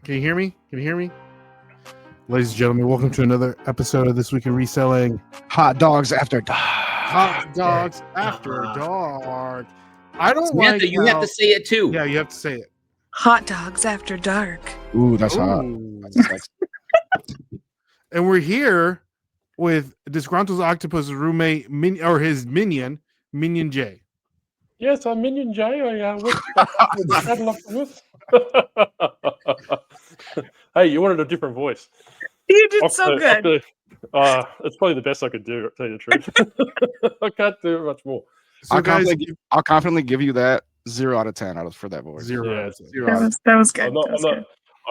Can you hear me? Can you hear me? Ladies and gentlemen, welcome to another episode of This Week in Reselling. Hot dogs after dark. Hot dogs after dark. I don't Samantha, like you have to say it too. Yeah, you have to say it. Hot dogs after dark. Ooh, that's hot. Ooh. That's sexy. And we're here with Disgruntled Octopus' roommate, his minion, Minion J. Yes, I'm Minion J. I work with the Battle Octopus. Hey, you wanted a different voice. You did so good. It's probably the best I could do, to tell you the truth. I can't do much more. So I'll confidently give you that 0 out of 10 for that voice. Zero. Yeah, out of 10. That was good.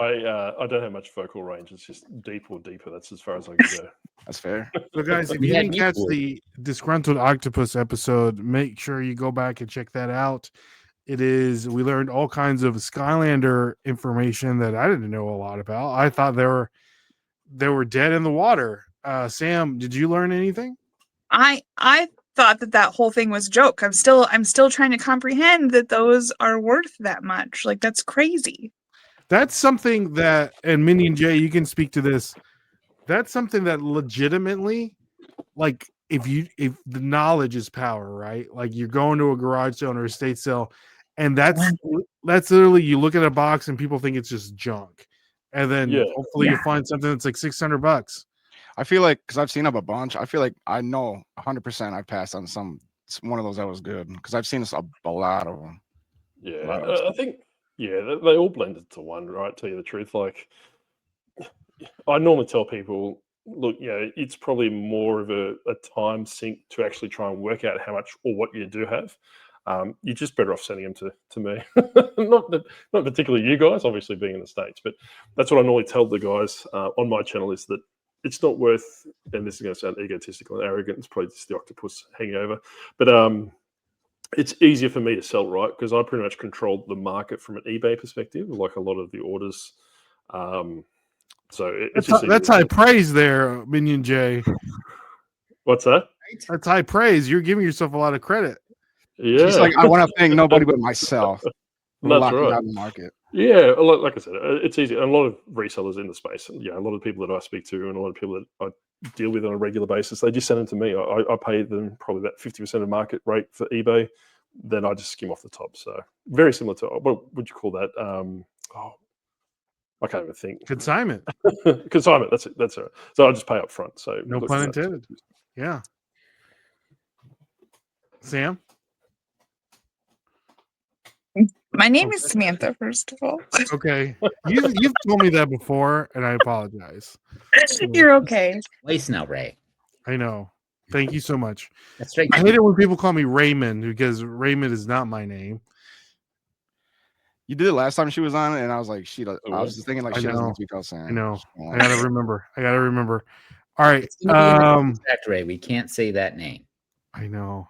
I don't have much vocal range. It's just deep or deeper. That's as far as I can go. That's fair. So, guys, if you didn't catch the Disgruntled Octopus episode, make sure you go back and check that out. We learned all kinds of Skylander information that I didn't know a lot about. I thought they were dead in the water. Sam, did you learn anything? I thought that whole thing was a joke. I'm still trying to comprehend that those are worth that much. Like, that's crazy. That's something that, and Minion J, you can speak to this. That's something that legitimately, like, if the knowledge is power, right? Like, you're going to a garage sale or a estate sale, and that's literally, you look at a box and people think it's just junk, and then hopefully you find something that's like $600. I feel like, because I've seen up a bunch, I feel like I know 100% I've passed on one of those that was good, because I've seen a lot of them. Yeah, I think, they all blend into one, right? Tell you the truth. Like, I normally tell people, look, it's probably more of a time sink to actually try and work out how much or what you do have. You're just better off sending them to me. not particularly you guys, obviously being in the States, but that's what I normally tell the guys on my channel, is that it's not worth, and this is going to sound egotistical and arrogant, it's probably just the octopus hangover, but it's easier for me to sell, right? Because I pretty much control the market from an eBay perspective, like a lot of the orders. So that's high praise there, Minion J. What's that? That's high praise. You're giving yourself a lot of credit. Yeah. She's like, I want to thank nobody but myself. That's right. Out in the market. Yeah, like I said, it's easy. And a lot of resellers in the space, a lot of people that I speak to and a lot of people that I deal with on a regular basis, they just send them to me. I pay them probably about 50% of market rate for eBay. Then I just skim off the top. So very similar to, what would you call that? I can't even think. Consignment. Consignment. That's it. That's it. So I just pay up front. So no pun intended. Yeah. Sam? My name is Samantha, first of all. Okay. You've told me that before, and I apologize. You're okay. Twice now, Ray. I know. Thank you so much. That's right. I hate it when people call me Raymond, because Raymond is not my name. You did it last time she was on, and I was like, I was just thinking like, I she doesn't know. speak out saying. I know. I gotta remember. All right. Ray, we can't say that name. I know.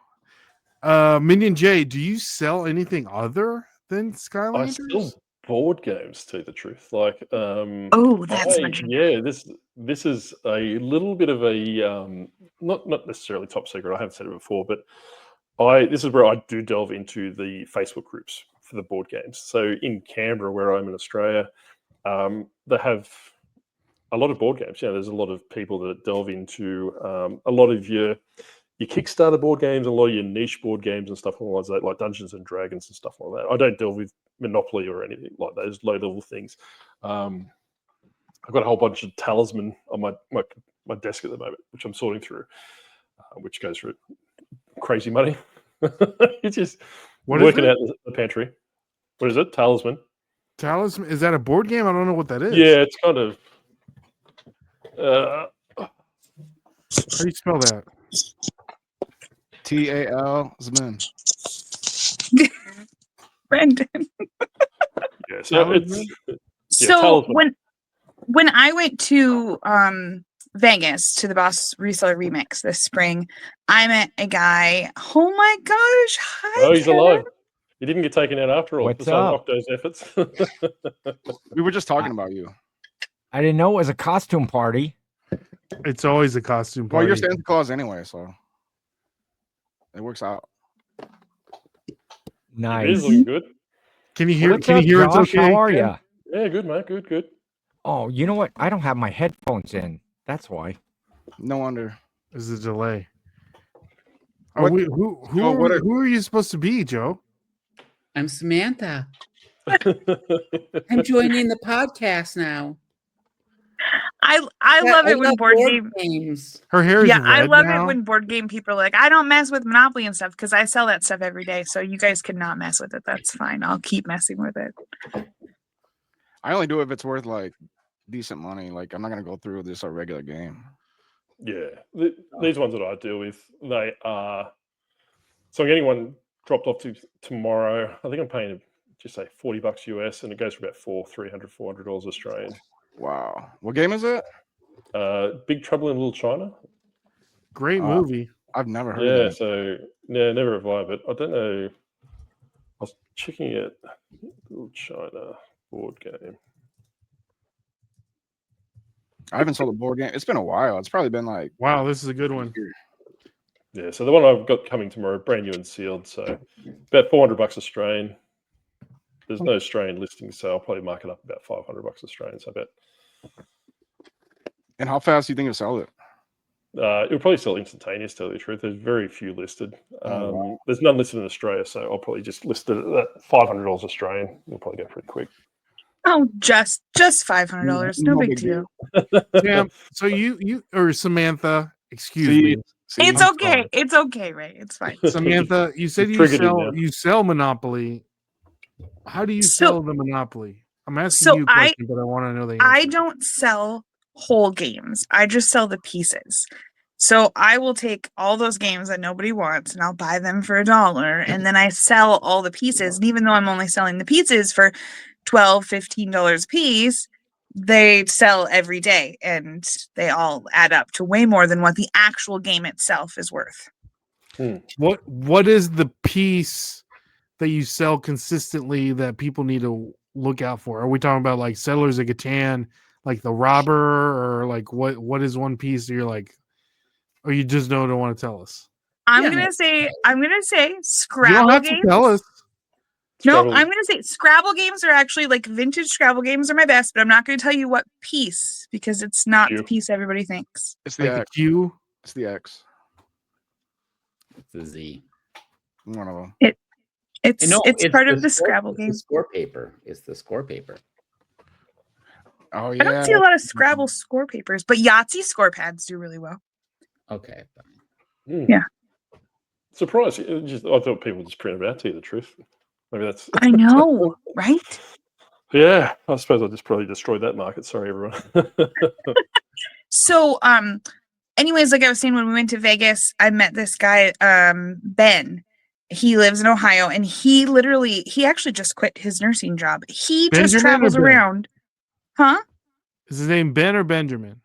Minion J, do you sell anything other than Skylanders? I sell board games, to tell you the truth. Like, that's much. Yeah, this is a little bit of a not necessarily top secret. I haven't said it before, but this is where I do delve into the Facebook groups for the board games. So in Canberra, where I'm in Australia, they have a lot of board games. There's a lot of people that delve into a lot of your Kickstarter board games, a lot of your niche board games and stuff like that, like Dungeons and Dragons and stuff like that. I don't delve with Monopoly or anything like those low-level things. I've got a whole bunch of Talisman on my desk at the moment, which I'm sorting through, which goes for crazy money. It's just working out the pantry. What is it? Talisman. Talisman? Is that a board game? I don't know what that is. Yeah, it's kind of... How do you spell that? TAL Zman. Brandon. Yeah, so it's... So when I went to Vegas to the Boss Reseller Remix this spring, I met a guy. Oh my gosh! Hi. Oh, he's alive. He didn't get taken out after all. What's up? Octo's efforts. We were just talking about you. I didn't know it was a costume party. It's always a costume party. Well, you're Santa Claus anyway, so it works out. Nice. It is looking good. Can you hear? What's Can up, you hear Josh? it's okay? How are you? Yeah, good, mate. Good. Oh, you know what? I don't have my headphones in. That's why. No wonder. There's a delay. What- Who are you supposed to be, Joe? I'm Samantha. I'm joining the podcast now. I love it when board games. Her hair is Yeah, I red love now. it when board game people are like, I don't mess with Monopoly and stuff because I sell that stuff every day. So you guys cannot mess with it. That's fine. I'll keep messing with it. I only do it if it's worth like decent money. Like I'm not gonna go through this a regular game. Yeah, these ones that I deal with, they are. So I'm getting one dropped off to tomorrow. I think I'm paying just say $40 US, and it goes for about $400 Australian. Wow, what game is it? Big Trouble in Little China. Great movie. I've never heard Yeah, of it. so yeah, never have I, but I don't know. I was checking it. Little China board game. I haven't sold a board game. It's been a while. It's probably been like Wow, this is a good one. Yeah, so the one I've got coming tomorrow, brand new and sealed, so about $400 Australian. There's no Australian listing, so I'll probably mark it up about $500 Australian. So I bet. And how fast do you think you'll sell it? It'll probably sell instantaneous, to tell you the truth. There's very few listed. Wow. There's none listed in Australia, so I'll probably just list it at $500 Australian. It'll probably go pretty quick. Oh, just $500. No big deal. Sam, so you or Samantha, excuse me. It's okay. It's okay, Ray. It's fine. Samantha, you said you sell Monopoly. How do you sell the Monopoly? I'm asking you a question, but I want to know the answer. I don't sell whole games. I just sell the pieces. So I will take all those games that nobody wants and I'll buy them for $1 and then I sell all the pieces. And even though I'm only selling the pieces for $12, $15 a piece, they sell every day and they all add up to way more than what the actual game itself is worth. What is the piece that you sell consistently that people need to look out for? Are we talking about like Settlers of Catan, like the robber, or like what is one piece that you're like, or you just don't want to tell us? I'm gonna say Scrabble you don't have games. To tell us. No, I'm going to say Scrabble games are actually like vintage Scrabble games are my best, but I'm not going to tell you what piece because it's not the piece everybody thinks. It's the like X. The Q. It's the X. It's the Z. One of them. It's part of the Scrabble game. The score paper. It's the score paper. Oh yeah. I don't see a lot of Scrabble score papers, but Yahtzee score pads do really well. Okay. Yeah. Surprised. I thought people just printed it out, to tell you the truth. Maybe that's. I know, right? Yeah, I suppose I just probably destroyed that market. Sorry, everyone. So, anyways, like I was saying, when we went to Vegas, I met this guy, Ben. He lives in Ohio, and he actually just quit his nursing job. He Benjamin just travels around. Huh? Is his name Ben or Benjamin?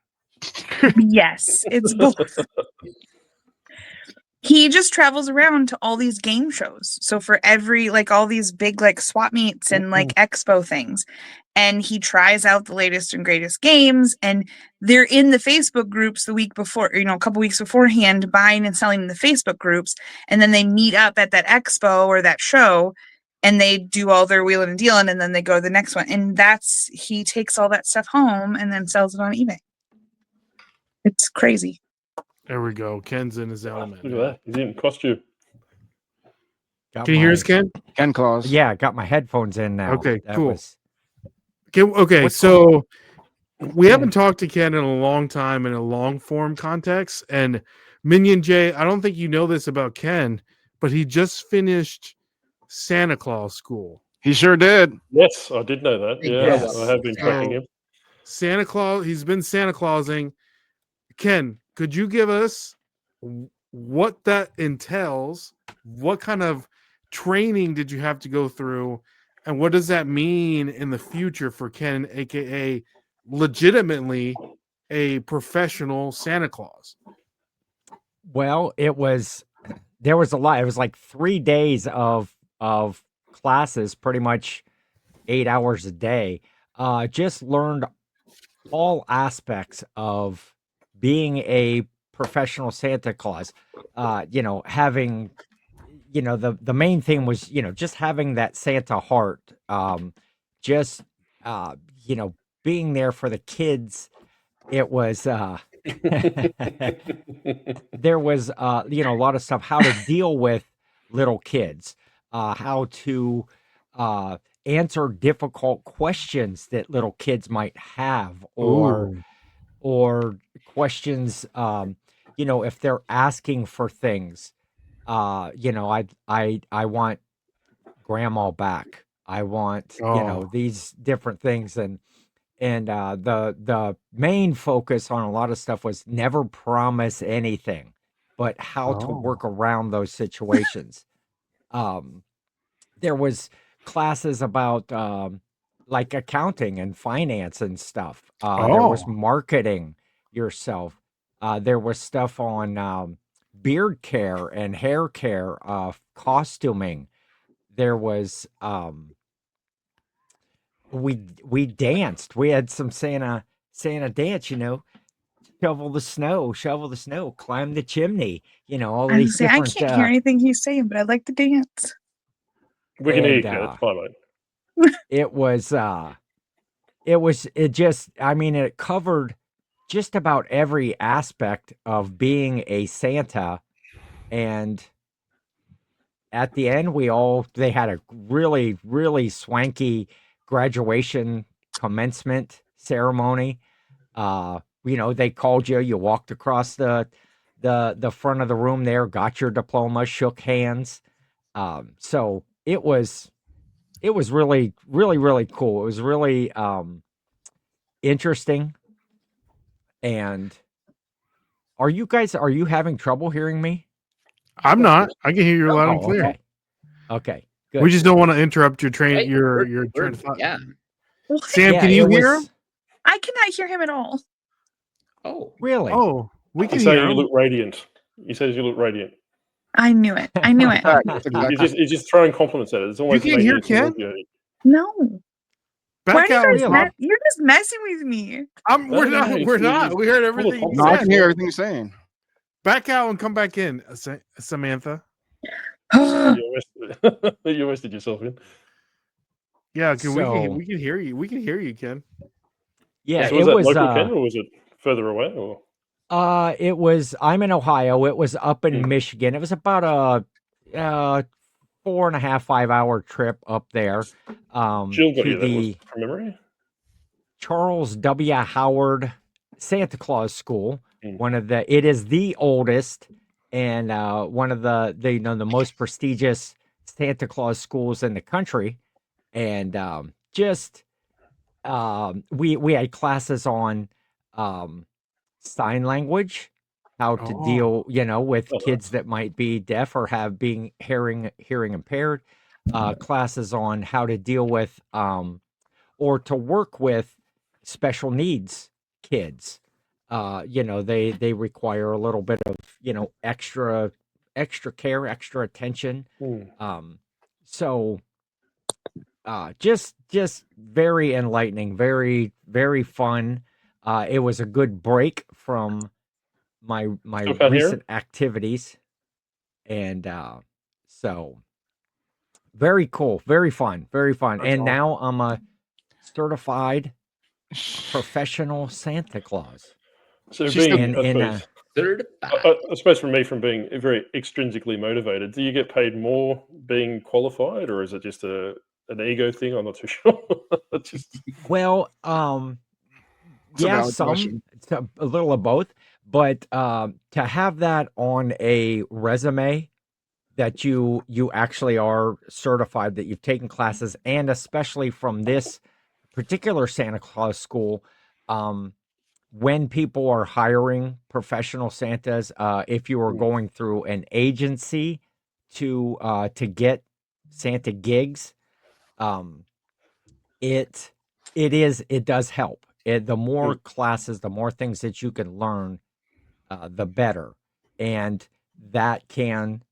Yes, it's both. He just travels around to all these game shows. So for every, like all these big like swap meets and like expo things. And he tries out the latest and greatest games. And they're in the Facebook groups the week before, a couple weeks beforehand, buying and selling in the Facebook groups. And then they meet up at that expo or that show and they do all their wheeling and dealing. And then they go to the next one. And he takes all that stuff home and then sells it on eBay. It's crazy. There we go. Ken's in his element. Look at that. He's in costume. Can you hear us, Ken? Ken Claus. Yeah, I got my headphones in now. Okay, That cool. was- Okay, What's so we haven't talked to Ken in a long time in a long form context. And Minion J, I don't think you know this about Ken, but he just finished Santa Claus school. He sure did. Yes, I did know that. Yeah, Yes. I have been tracking him. Santa Claus, he's been Santa Clausing. Ken, could you give us what that entails? What kind of training did you have to go through? And what does that mean in the future for Ken, aka legitimately a professional Santa Claus? Well, there was a lot. It was like 3 days of classes, pretty much 8 hours a day. Just learned all aspects of being a professional Santa Claus. Having, the main thing was, just having that Santa heart. being there for the kids, it was there was a lot of stuff, how to deal with little kids, how to answer difficult questions that little kids might have, Ooh. or questions, if they're asking for things, I want grandma back. I want, Oh. these different things. And the main focus on a lot of stuff was never promise anything, but how to work around those situations. There was classes about like accounting and finance and stuff. There was Oh. marketing yourself. There was stuff on beard care and hair care, costuming. There was we danced. We had some Santa dance, shovel the snow, climb the chimney, all I these was saying I different can't hear anything he's saying, but I like to dance. We can hear you, and Ken. It's fine, mate. it covered just about every aspect of being a Santa. And at the end, they had a really, really swanky graduation commencement ceremony. They called you, you walked across the front of the room there, got your diploma, shook hands. So it was really, really, really cool. It was really interesting. And are you having trouble hearing me? I'm not. I can hear you loud and Oh, clear. okay. Okay, good. We just don't want to interrupt your train. Right, Your we're- train of thought. Yeah. Sam, Yeah, can you it hear was- him? I cannot hear him at all. Oh, Really? Oh, we can He's hear saying you him. look radiant. He says you look radiant. I knew it. I knew it. That's exactly. He's just throwing compliments at it. It's almost can't hear maybe towards Ken? you. No. Why Back do you out. guys Really? You're just messing with me. We're No, not. no, We're he's not. We heard full of everything you No, I said. can hear everything you're saying. Back out and come back in, Samantha. You arrested yourself in. Yeah, So- we can hear you. We can hear you, Ken. Yeah, So was it that was local Ken or was it further away? Or I'm in Ohio. It was up in Hmm. Michigan. It was about a 4.5, 5 hour trip up there. Jill got to you that was the from memory. Charles W. Howard Santa Claus School. Hmm. It is the oldest and one of the most prestigious Santa Claus schools in the country. And we had classes on sign language, how to Oh. deal, with Oh, kids that might be deaf or have being hearing impaired. Classes on how to deal with or to work with special needs kids. They require a little bit of extra care, extra attention. So just very enlightening, very, very fun. It was a good break from my Still can't hear recent activities. And so very cool, very fun, very fun. That's And awesome. now I'm a certified professional Santa Claus. So She's still- being, I suppose from me, from being very extrinsically motivated, do you get paid more being qualified, or is it just an ego thing? I'm not too sure. Just Well, It's a yeah, valid question. it's a little of both, but to have that on a resume that you actually are certified, that you've taken classes, and especially from this particular Santa Claus school, when people are hiring professional Santas, if you are going through an agency to get Santa gigs, it does help. The more classes, the more things that you can learn, the better, and that can,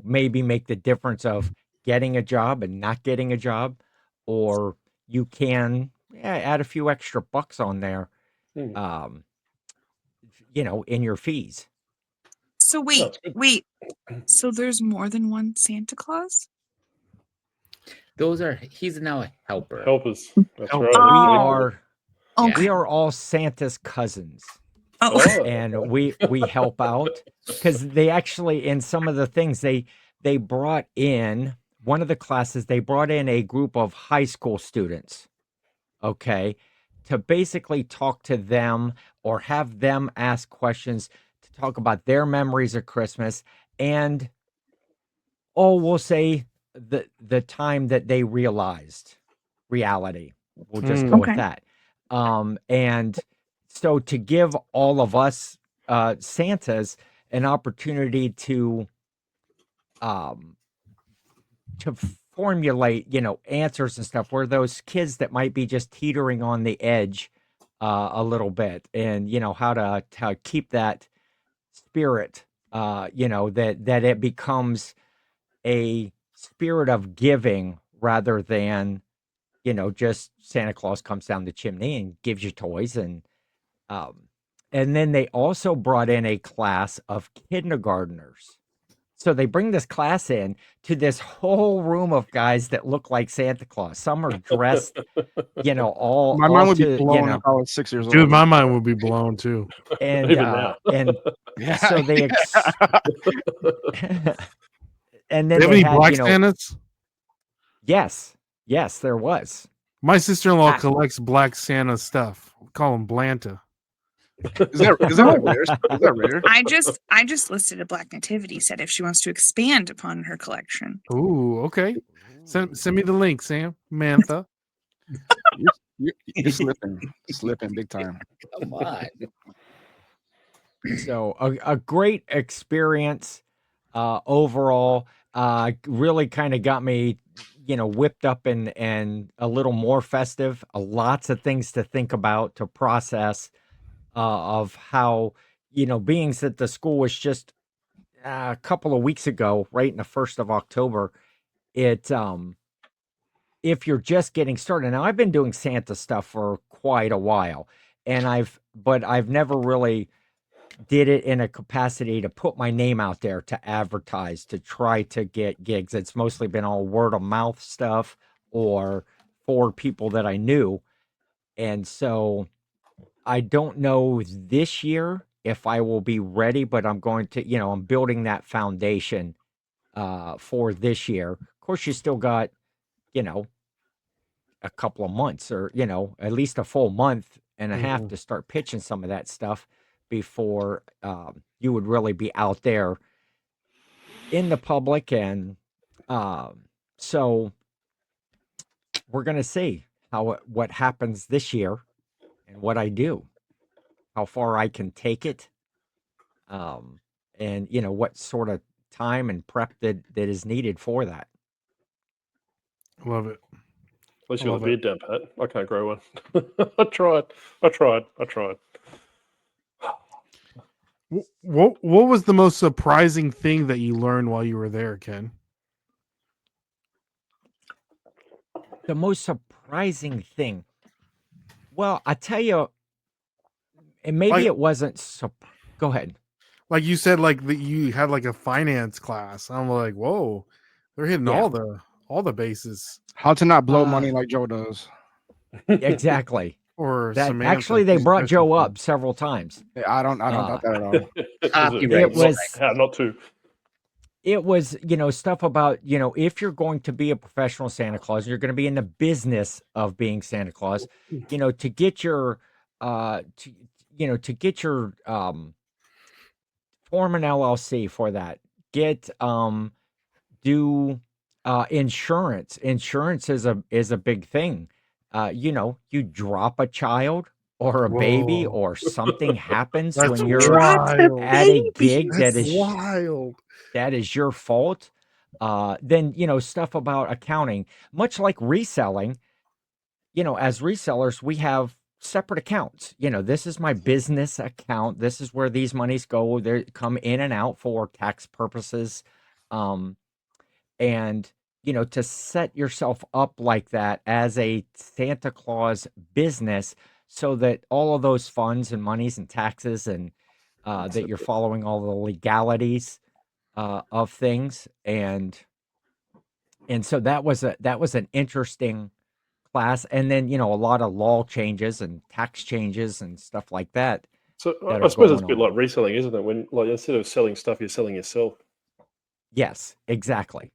maybe make the difference of getting a job and not getting a job, or you can add a few extra bucks on there, in your fees. So that's good. wait. So there's more than one Santa Claus? he's now a helper. Helpers. That's Help. right. We Oh. are Okay. We are all Santa's cousins. Oh, Oh, And we help out because they actually, in some of the things, they brought in one of the classes, they brought in a group of high school students, okay, to basically talk to them or have them ask questions to talk about their memories of Christmas and, oh, we'll say the time that they realized reality. We'll just go with Okay. that. And so to give all of us Santas an opportunity um to formulate, answers and stuff where those kids that might be just teetering on the edge a little bit and how to keep that spirit that it becomes a spirit of giving rather than just Santa Claus comes down the chimney and gives you toys um and then they also brought in a class of kindergartners. So they bring this class in to this whole room of guys that look like Santa Claus. Some are dressed, all My all mind would be to, blown if I was 6 years Dude, old. my mind would be blown too. and even now. Yeah. so they and then They have they any had, black Santas? yes, there was. My sister-in-law I- collects black Santa stuff. We call him Blanta. Is that rare? Is that rare? I just listed a Black Nativity set if she wants to expand upon her collection. Ooh, okay. Send me the link, Sam. Mantha. You're slipping big time. Come on. So a great experience overall. Really kind of got me, whipped up and a little more festive. Lots of things to think about, to process, of how, being that the school was just a couple of weeks ago, right in the 1st of October. It if you're just getting started. Now I've been doing Santa stuff for quite a while, and but I've never really did it in a capacity to put my name out there to advertise, to try to get gigs. It's mostly been all word of mouth stuff or for people that I knew. And so I don't know this year if I will be ready, but I'm going to, I'm building that foundation for this year. Of course, you still got, you know, a couple of months or, at least a full month and a half to start pitching some of that stuff before you would really be out there in the public. And so we're going to see what happens this year and what I do, how far I can take it. And what sort of time and prep that is needed for that. Love it. At least I you got love a beard down, Pat. I can't grow one. I tried. What was the most surprising thing that you learned while you were there, Ken? The most surprising thing. Well, I tell you, and maybe it wasn't. Go ahead. Like you said, like that you had like a finance class. I'm like, whoa, they're hitting Yeah. all the bases. How to not blow money like Joe does. Exactly. Or That Samantha. actually they She's brought Joe especially up several times. I don't doubt that at all. Copyright It was- strike. How not to. It was, stuff about, if you're going to be a professional Santa Claus, you're going to be in the business of being Santa Claus, to get your form an LLC for that. Do insurance. Insurance is a big thing. You drop a child or a baby Whoa. or something happens That's when you're wild. at a gig That's that is wild. your fault. Then, stuff about accounting, much like reselling, as resellers, we have separate accounts. This is my business account. This is where these monies go. They come in and out for tax purposes. And, to set yourself up like that as a Santa Claus business so that all of those funds and monies and taxes and that you're following all the legalities of things. And so that was an interesting class, and then a lot of law changes and tax changes and stuff like that. So that I are suppose it's a going bit on. like reselling, isn't it? When like instead of selling stuff, you're selling yourself. Yes, exactly.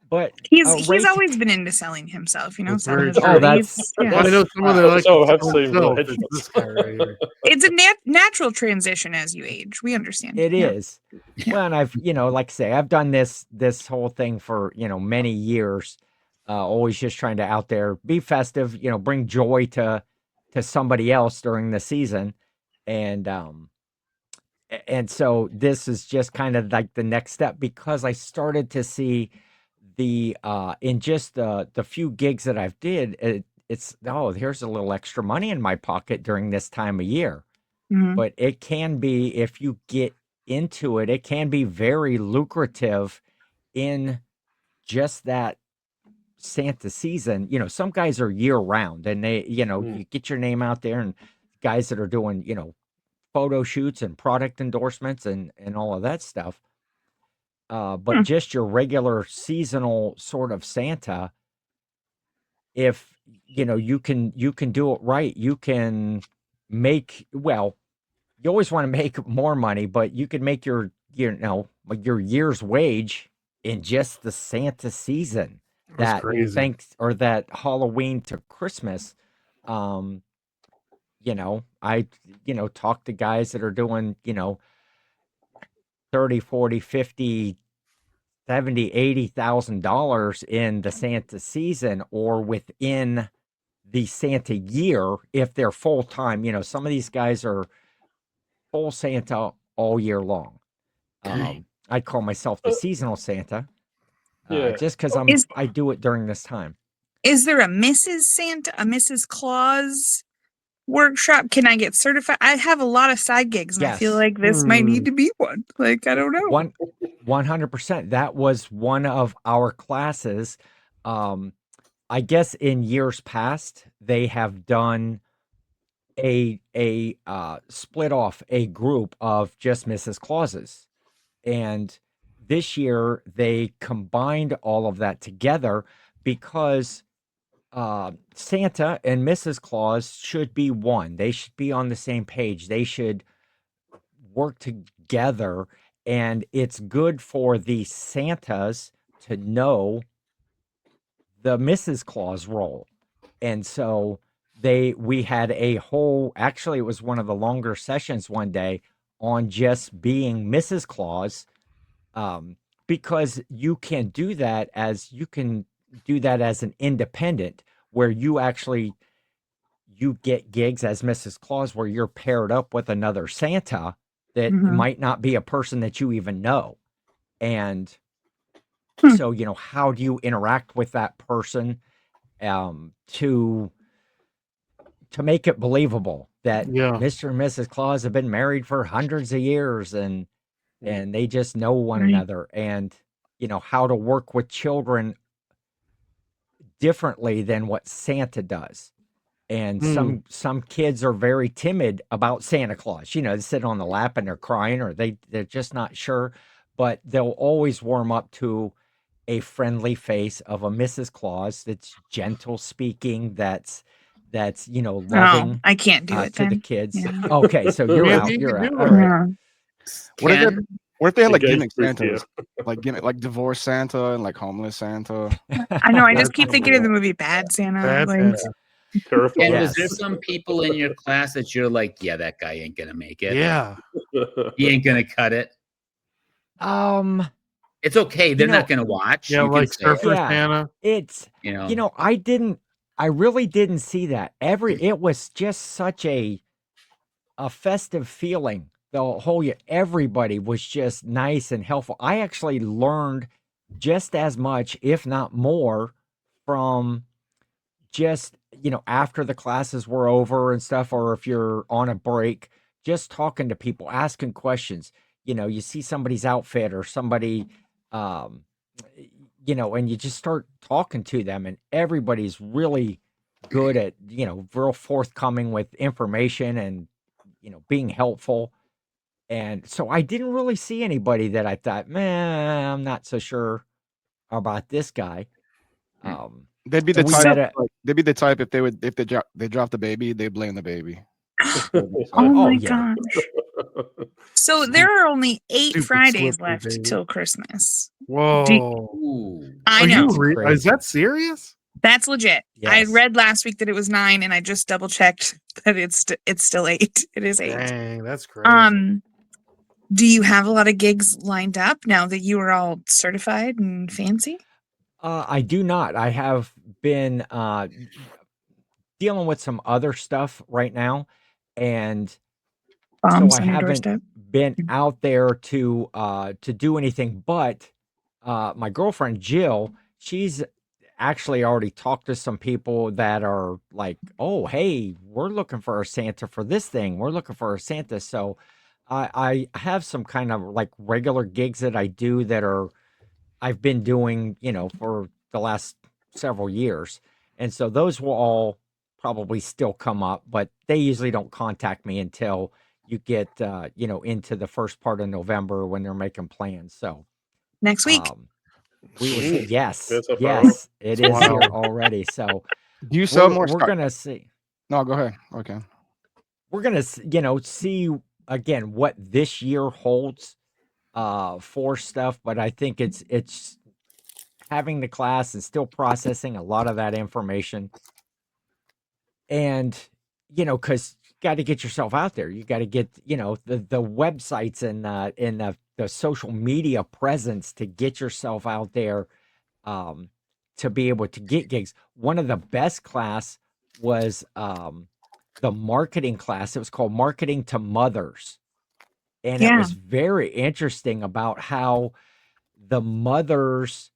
But He's Rach, always been into selling himself, That's selling very his true. oh, that's bodies. Yeah. Well, I know someone that likes So I to have sell seen little himself. It's headshots. this guy right here. It's a natural transition as you age. We understand. it Yeah. is. Well, and I've like I say, I've done this whole thing for many years. Always just trying to out there be festive, bring joy to somebody else during the season, and so this is just kind of like the next step, because I started to see the in just the few gigs that I've did, it's here's a little extra money in my pocket during this time of year. Mhm. But it can be, if you get into it, it can be very lucrative in just that Santa season. Some guys are year round, and they, Mm. you get your name out there, and guys that are doing, photo shoots and product endorsements and all of that stuff. But just your regular seasonal sort of Santa, if you can do it right, you can make, well, you always want to make more money, but you could make your like your year's wage in just the Santa season. That's That crazy. or that Halloween to Christmas. I talk to guys that are doing 30, 40, 50, 70, $80,000 in the Santa season, or within the Santa year, if they're full time. Some of these guys are full Santa all year long. I call myself the seasonal Santa, Yeah. just because Is I do it during this time. is there a Mrs. Santa, a Mrs. Claus workshop? Can I get certified? I have a lot of side gigs, and I feel Yes. like this might need to be one. Like, I don't know. 100%. That was one of our classes. I guess in years past, they have done a split off a group of just Mrs. Clauses. And this year they combined all of that together, because Santa and Mrs. Claus should be one. They should be on the same page. They should work together. And it's good for the Santas to know the Mrs. Claus role. And so we had a whole, actually, it was one of the longer sessions one day on just being Mrs. Claus, because you can do that as an independent, where you get gigs as Mrs. Claus, where you're paired up with another Santa that might not be a person that you even know. And so, how do you interact with that person to make it believable that Yeah. Mr. and Mrs. Claus have been married for hundreds of years, and they just know one Right. another, and how to work with children differently than what Santa does. And some kids are very timid about Santa Claus. They sit on the lap and they're crying, or they're just not sure, but they'll always warm up to a friendly face of a Mrs. Claus that's gentle speaking, that's Oh, loving I can't do it to the then. kids. Yeah. Okay, so you're Yeah, out. you You're can out. do All it. right. Yeah. What if Ken, they had like Engage gimmick group Santas, like divorced Santa and like homeless Santa? I know. I just That's keep thinking of the movie Bad Santa. Bad like, Santa. Terrifying. Ken, was there Yes. some people in your class that you're like, yeah, that guy ain't gonna make it. Yeah. He ain't gonna cut it. It's okay. They're not gonna watch. Yeah, You like can say Surfer Yeah. Santa. It's I really didn't see that. It was just such a festive feeling. The whole year, everybody was just nice and helpful. I actually learned just as much, if not more, from just after the classes were over and stuff, or if you're on a break, just talking to people, asking questions. You see somebody's outfit or somebody, and you just start talking to them, and everybody's really good at real forthcoming with information, and being helpful. And so I didn't really see anybody that I thought, man, I'm not so sure about this guy. They'd be the We type. met a- They'd be the type if they drop the baby, they blame the baby. Oh Oh, my yeah. gosh. So there are only 8 Super Fridays slippery, left baby. till Christmas. Whoa. Ooh. I Are know. you That's crazy. is that serious? That's legit. I Yes. read last week that it was 9, and I just double checked that it's still 8. It is 8. Dang, that's crazy. Do you have a lot of gigs lined up now that you are all certified and fancy? I do not. I have been dealing with some other stuff right now, and Bombs so I on your haven't doorstep. been out there to do anything. But my girlfriend Jill, she's actually already talked to some people that are like, "Oh, hey, we're looking for a Santa for this thing. We're looking for a Santa." So I have some kind of like regular gigs that I do that are I've been doing, for the last several years. And so those will all probably still come up, but they usually don't contact me until you get, into the first part of November when they're making plans. So, Next week. we will see. Ooh, Yes, that's not far yes, it is here Wow. already. So Do you sell we're, more we're stock? gonna see. No, go ahead. Okay. We're gonna, see again what this year holds for stuff, but I think it's having the class and still processing a lot of that information. And, because you got to get yourself out there. You got to get, the websites and the social media presence to get yourself out there to be able to get gigs. One of the best class was the marketing class. It was called Marketing to Mothers. And it Yeah. was very interesting about how the mothers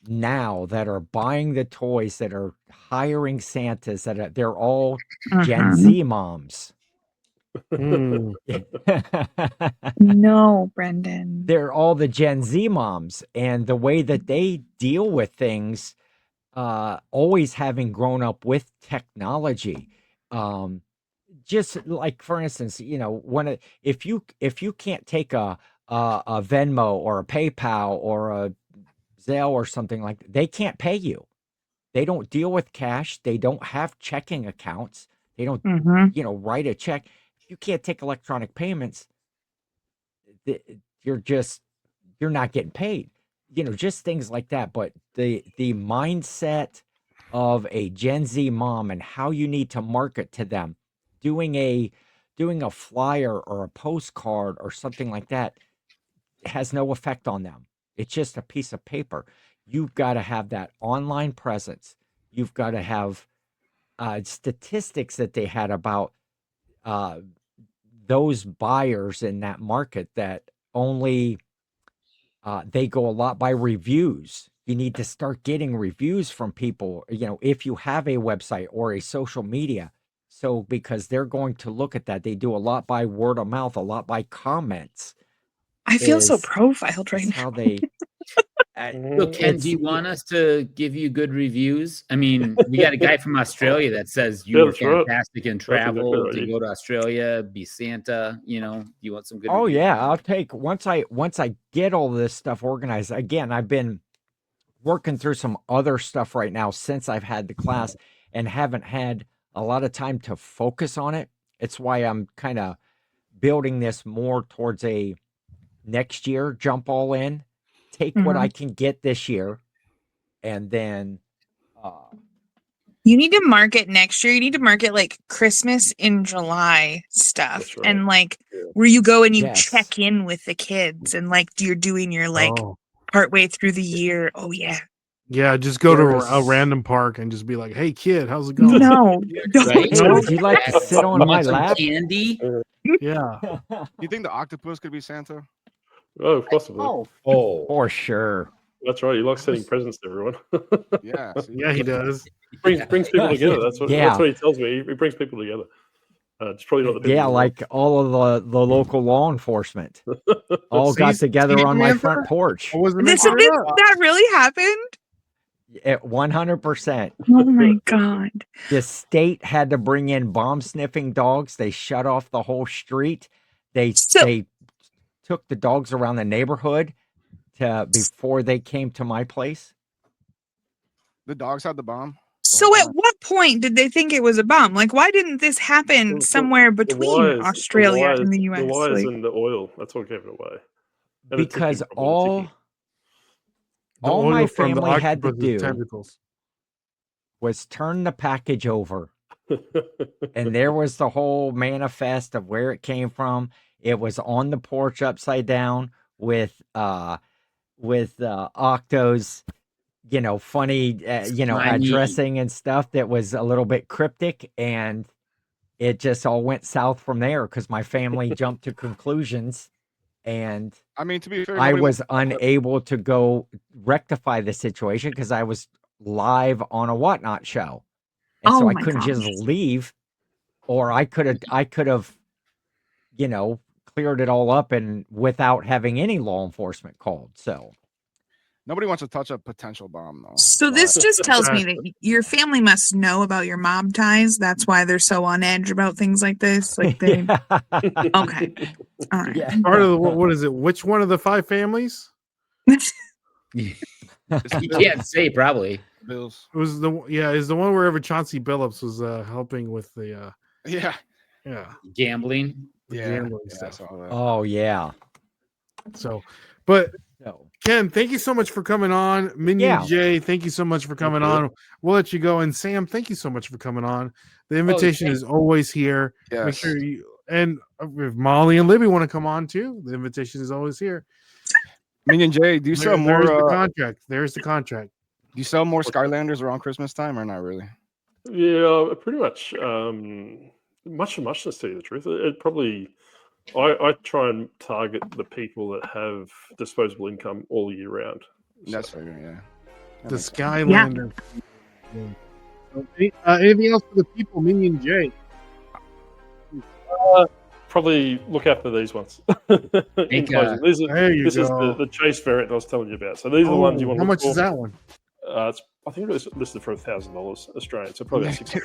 now that are buying the toys, that are hiring Santas, they're all Gen Mhm. Z moms. Hmm. No, Brendan. They're all the Gen Z moms, and the way that they deal with things, always having grown up with technology. Just like, for instance, if you can't take a Venmo or a PayPal or a Zelle or something like that, they can't pay you. They don't deal with cash. They don't have checking accounts. They don't, Hmm. write a check. If you can't take electronic payments, you're not getting paid. Just things like that. But the mindset of a Gen Z mom and how you need to market to them, doing a flyer or a postcard or something like that has no effect on them. It's just a piece of paper. You've got to have that online presence. You've got to have statistics that they had about uh, those buyers in that market that only they go a lot by reviews. You need to start getting reviews from people, if you have a website or a social media. So, because they're going to look at that, they do a lot by word of mouth, a lot by comments. I feel so Is- profiled right is now. how they. So, Ken, do you want us to give you good reviews? I mean, we got a guy from Australia that says you Yeah, were that's right. fantastic in That's exactly travel right. to go to Australia, be Santa. Do you want some good Oh reviews? yeah, I'll take once I get all this stuff organized. Again, I've been working through some other stuff right now since I've had the class and haven't had a lot of time to focus on it. It's why I'm kind of building this more towards a next year jump all in. Take what Mhm. I can get this year, and then You need to market next year. You need to market like Christmas in July stuff. That's right. And like Yeah. where you go and you Yes. check in with the kids and like you're doing your like Oh. partway through the year. Oh yeah. Yeah, just go to a There's- random park and just be like, "Hey, kid, how's it going?" No. don't Right? do hey, No? would you like to sit on You my want some lap? candy? Yeah. Do you think the octopus could be Santa? Oh, possibly. Oh, For sure. That's right. He likes sending presents to everyone. Yeah. See? Yeah, he does. brings people together. That's what Yeah. he tells me. He brings people together. It's probably not the people. Yeah, who like all of the local law enforcement all got See, together on my Samantha? front porch. I wasn't This making it up. that really happened? At 100%. Oh my god. The state had to bring in bomb sniffing dogs. They shut off the whole street. They took the dogs around the neighborhood before they came to my place. The dogs had the bomb. So at what point did they think it was a bomb? Like, why didn't this happen somewhere between Australia and the US? The wires Like, and the oil. That's what gave it away. And the Because tipping, probably, The all oil my from the family had to octopus's do tentacles. was turn the package over, the ticking. and there was the whole manifest of where it came from. It was on the porch upside down with Octo's, funny, Slimy. addressing and stuff that was a little bit cryptic, and it just all went south from there because my family jumped to conclusions, and I mean, to be fair, I nobody was wants- unable to go rectify the situation because I was live on a Whatnot show, and so Oh I my couldn't just gosh. leave, or I could have, cleared it all up and without having any law enforcement called. So nobody wants to touch a potential bomb, though. so this just tells me that your family must know about your mob ties. That's why they're so on edge about things like this. Like they, okay, all right. Yeah. Part of the what is it? Which one of the 5 families? You can't say probably. Bills. It was is the one wherever Chauncey Billups was helping with the Yeah. Gambling. gambling I stuff. saw that. Oh yeah. So, but So Ken, thank you so much for coming on. Minion Yeah. Jay, thank you so much for coming you. on. We'll let you go. And Sam, thank you so much for coming on. The invitation thanks. is always here. Yes. Make sure you and if Molly and Libby want to come on too, the invitation is always here. Minion Jay, do you sell more? There's the contract. There's the contract. Do you sell more Skylanders around Christmas time, or not really? Yeah, pretty much. Much of muchness, to tell you the truth. It probably. I try and target the people that have disposable income all year round. That's fair, yeah. That The makes sense. Skylander. Anything else for the people, Minion Jay? Probably look after these ones. In Make, closing. There you This is go. the chase ferret I was telling you about. So these are the ones you want to How look much for. is that one? I think it was listed for $1,000 Australian, so probably about $600.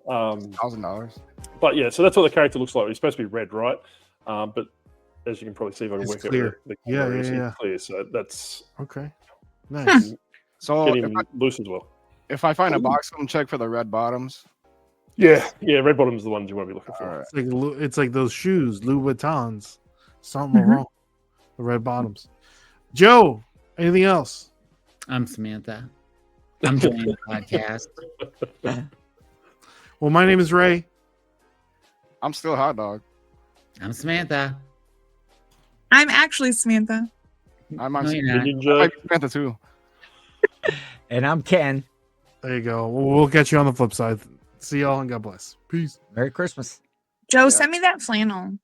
$1,000. But yeah, so that's what the character looks like. He's supposed to be red, right? But as you can probably see, if I can It's work clear. out the Yeah, camera, yeah, it's yeah. clear. So that's Okay. Nice. So getting loose as well. if I find a box, come check for the red bottoms. Yeah, red bottom's the ones you want to be looking for. All right. It's like those shoes, Louboutins. Something wrong. The red bottoms. Joe, anything else? I'm Samantha. I'm joining the podcast. Well, my name is Ray. I'm still hot dog. I'm Samantha. I'm actually Samantha. I'm No, on you're not. Ninja. I'm Samantha too. and I'm Ken. There you go. We'll catch you on the flip side. See y'all and God bless. Peace. Merry Christmas. Joe, Yeah. send me that flannel.